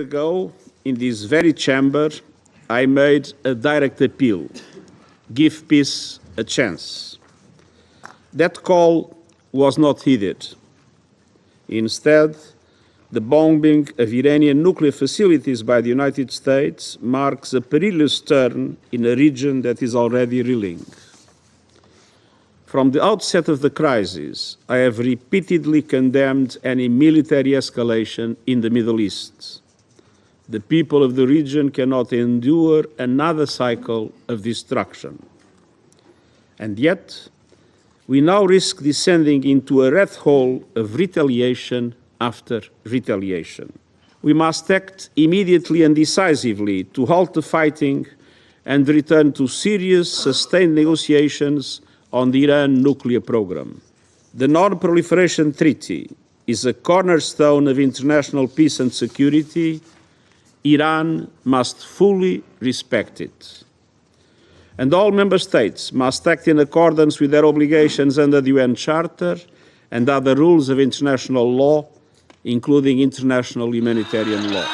ago, in this very chamber, I made a direct appeal: give peace a chance. That call was not heeded. Instead, the bombing of Iranian nuclear facilities by the United States marks a perilous turn in a region that is already reeling. From the outset of the crisis, I have repeatedly condemned any military escalation in the Middle East. The people of the region cannot endure another cycle of destruction. And yet, we now risk descending into a rat hole of retaliation after retaliation. We must act immediately and decisively to halt the fighting and return to serious, sustained negotiations on the Iran nuclear program. The Non-Proliferation Treaty is a cornerstone of international peace and security. Iran must fully respect it. And all member states must act in accordance with their obligations under the UN Charter and other rules of international law, including international humanitarian law.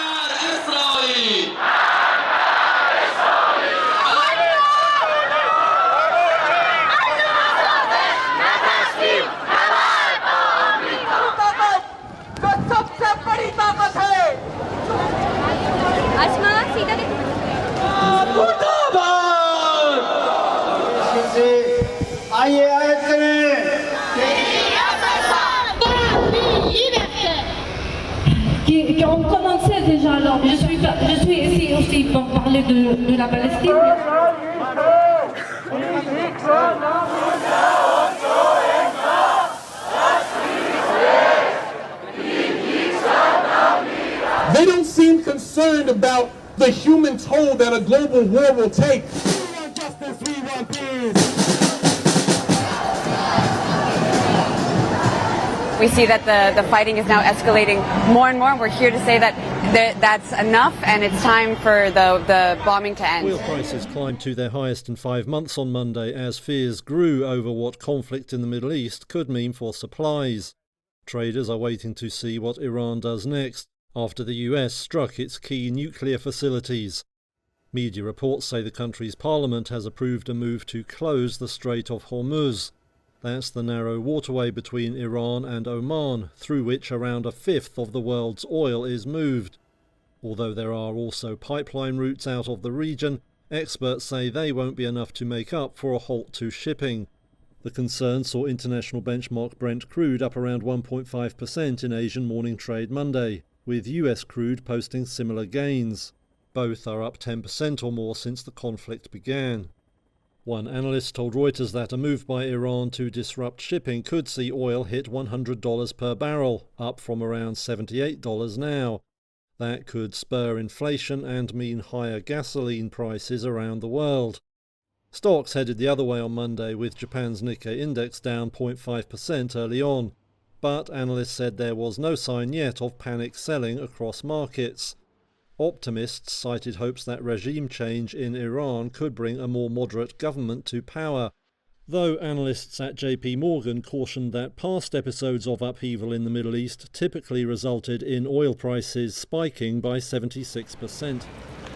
On commençait déjà, alors je suis ici aussi pour parler de la Palestine. They don't seem concerned about the human toll that a global war will take. We want justice, we want peace. We see that the fighting is now escalating more and more. We're here to say that that's enough and it's time for the bombing to end. Oil prices climbed to their highest in 5 months on Monday as fears grew over what conflict in the Middle East could mean for supplies. Traders are waiting to see what Iran does next after the US struck its key nuclear facilities. Media reports say the country's parliament has approved a move to close the Strait of Hormuz. That's the narrow waterway between Iran and Oman, through which around a fifth of the world's oil is moved. Although there are also pipeline routes out of the region, experts say they won't be enough to make up for a halt to shipping. The concern saw international benchmark Brent crude up around 1.5% in Asian morning trade Monday, with US crude posting similar gains. Both are up 10% or more since the conflict began. One analyst told Reuters that a move by Iran to disrupt shipping could see oil hit $100 per barrel, up from around $78 now. That could spur inflation and mean higher gasoline prices around the world. Stocks headed the other way on Monday, with Japan's Nikkei index down 0.5% early on. But analysts said there was no sign yet of panic selling across markets. Optimists cited hopes that regime change in Iran could bring a more moderate government to power, though analysts at JP Morgan cautioned that past episodes of upheaval in the Middle East typically resulted in oil prices spiking by 76%.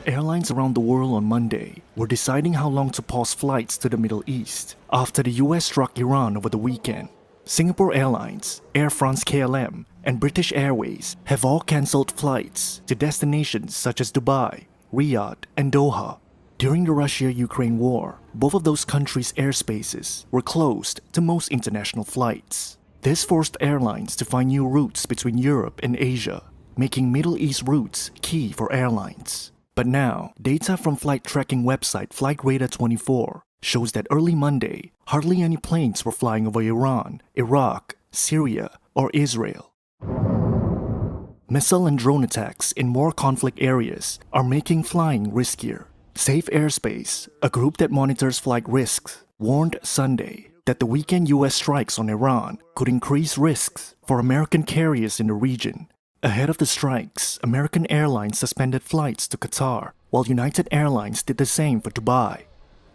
Airlines around the world on Monday were deciding how long to pause flights to the Middle East after the US struck Iran over the weekend. Singapore Airlines, Air France-KLM, and British Airways have all cancelled flights to destinations such as Dubai, Riyadh, and Doha. During the Russia-Ukraine war, both of those countries' airspaces were closed to most international flights. This forced airlines to find new routes between Europe and Asia, making Middle East routes key for airlines. But now, data from flight tracking website Flightradar24 shows that early Monday, hardly any planes were flying over Iran, Iraq, Syria, or Israel. Missile and drone attacks in more conflict areas are making flying riskier. Safe Airspace, a group that monitors flight risks, warned Sunday that the weekend US strikes on Iran could increase risks for American carriers in the region. Ahead of the strikes, American Airlines suspended flights to Qatar, while United Airlines did the same for Dubai.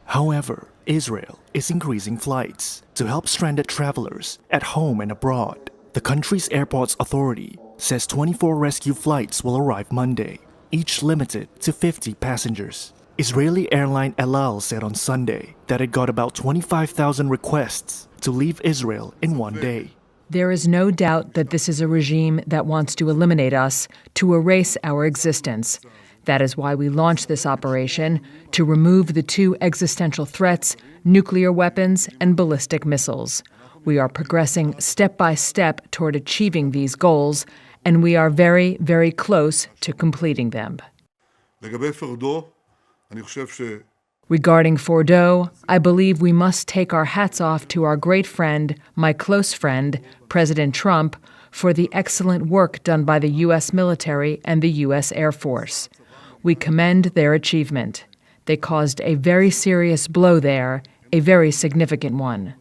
However, Israel is increasing flights to help stranded travelers at home and abroad. The country's airports authority says 24 rescue flights will arrive Monday, each limited to 50 passengers. Israeli airline El Al said on Sunday that it got about 25,000 requests to leave Israel in one day. There is no doubt that this is a regime that wants to eliminate us, to erase our existence. That is why we launched this operation, to remove the two existential threats, nuclear weapons and ballistic missiles. We are progressing step by step toward achieving these goals, and we are very, very close to completing them. Regarding Fordo, I believe we must take our hats off to our great friend, my close friend, President Trump, for the excellent work done by the U.S. military and the U.S. Air Force. We commend their achievement. They caused a very serious blow there, a very significant one.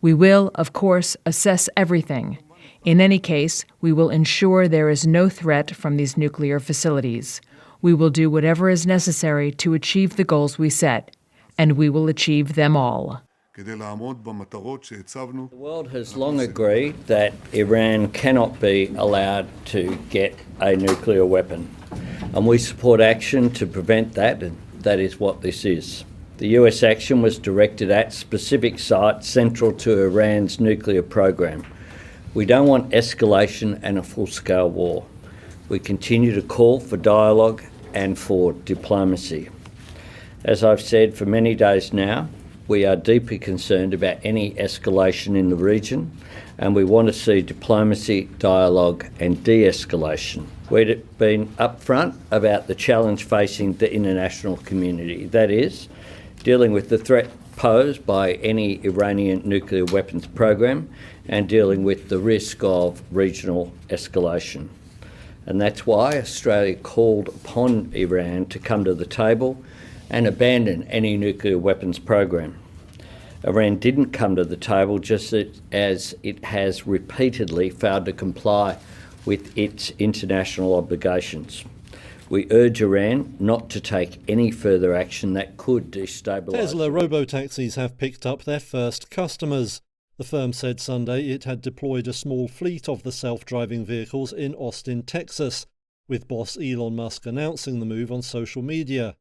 We will, of course, assess everything. In any case, we will ensure there is no threat from these nuclear facilities. We will do whatever is necessary to achieve the goals we set, and we will achieve them all. The world has long agreed that Iran cannot be allowed to get a nuclear weapon, and we support action to prevent that, and that is what this is. The US action was directed at specific sites central to Iran's nuclear program. We don't want escalation and a full-scale war. We continue to call for dialogue and for diplomacy. As I've said for many days now, we are deeply concerned about any escalation in the region, and we want to see diplomacy, dialogue and de-escalation. We've been upfront about the challenge facing the international community, that is, dealing with the threat posed by any Iranian nuclear weapons program and dealing with the risk of regional escalation. And that's why Australia called upon Iran to come to the table and abandon any nuclear weapons program. Iran didn't come to the table just as it has repeatedly failed to comply with its international obligations. We urge Iran not to take any further action that could destabilise. Tesla robotaxis have picked up their first customers. The firm said Sunday it had deployed a small fleet of the self-driving vehicles in Austin, Texas, with boss Elon Musk announcing the move on social media.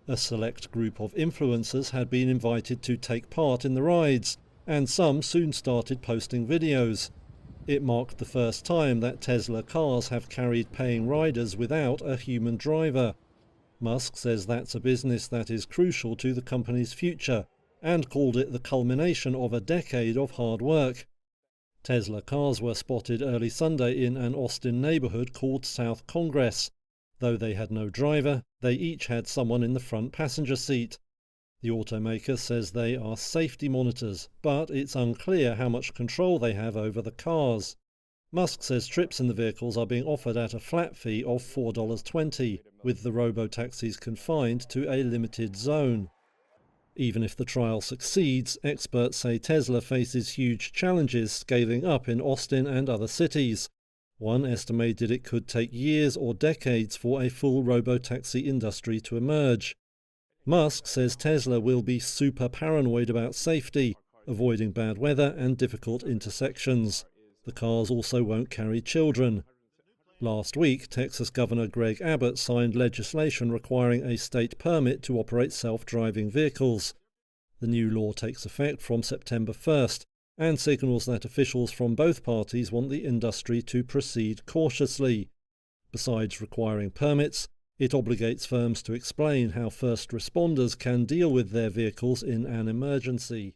A select group of influencers had been invited to take part in the rides, and some soon started posting videos. It marked the first time that Tesla cars have carried paying riders without a human driver. Musk says that's a business that is crucial to the company's future, and called it the culmination of a decade of hard work. Tesla cars were spotted early Sunday in an Austin neighborhood called South Congress. Though they had no driver, they each had someone in the front passenger seat. The automaker says they are safety monitors, but it's unclear how much control they have over the cars. Musk says trips in the vehicles are being offered at a flat fee of $4.20, with the robotaxis confined to a limited zone. Even if the trial succeeds, experts say Tesla faces huge challenges scaling up in Austin and other cities. One estimated it could take years or decades for a full robotaxi industry to emerge. Musk says Tesla will be super paranoid about safety, avoiding bad weather and difficult intersections. The cars also won't carry children. Last week, Texas Governor Greg Abbott signed legislation requiring a state permit to operate self-driving vehicles. The new law takes effect from September 1st and signals that officials from both parties want the industry to proceed cautiously. Besides requiring permits, it obligates firms to explain how first responders can deal with their vehicles in an emergency.